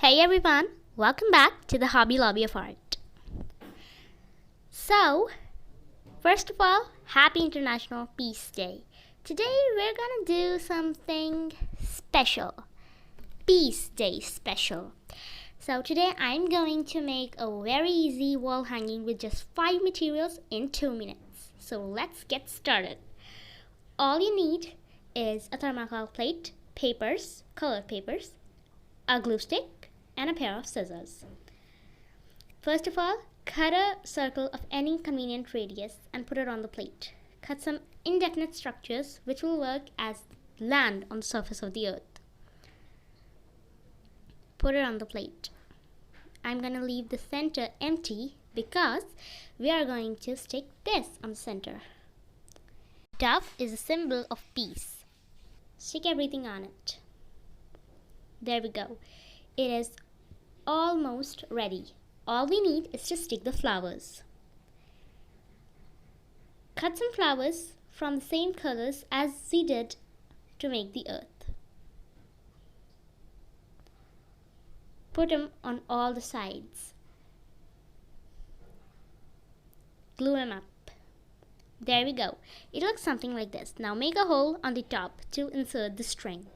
Hey everyone, welcome back to the Hobby Lobby of Art. So, first of all, happy International Peace Day. Today we're gonna do something special. Peace Day special. So today I'm going to make a very easy wall hanging with just 5 materials in 2 minutes. So let's get started. All you need is a thermocol plate, papers, colored papers, a glue stick, and a pair of scissors. First of all, cut a circle of any convenient radius and put it on the plate. Cut some indefinite structures which will work as land on the surface of the earth. Put it on the plate. I'm going to leave the center empty because we are going to stick this on the center. Dove is a symbol of peace. Stick everything on it. There we go. It is almost ready. All we need is to stick the flowers. Cut some flowers from the same colors as we did to make the earth. Put them on all the sides. Glue them up. There we go. It looks something like this. Now make a hole on the top to insert the string.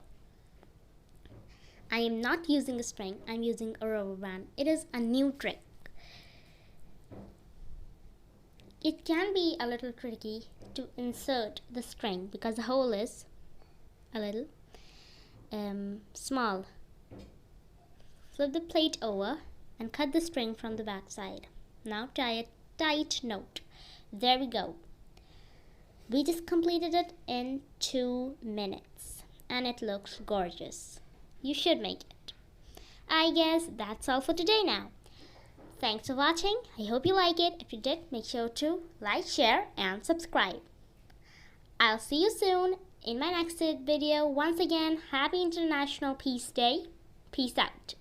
I am not using a string, I'm using a rubber band. It is a new trick. It can be a little tricky to insert the string because the hole is a little small. Flip the plate over and cut the string from the back side. Now tie a tight knot. There we go. We just completed it in 2 minutes and it looks gorgeous. You should make it. I guess that's all for today now. Thanks for watching. I hope you like it. If you did, make sure to like, share, and subscribe. I'll see you soon in my next video. Once again, happy International Peace Day. Peace out.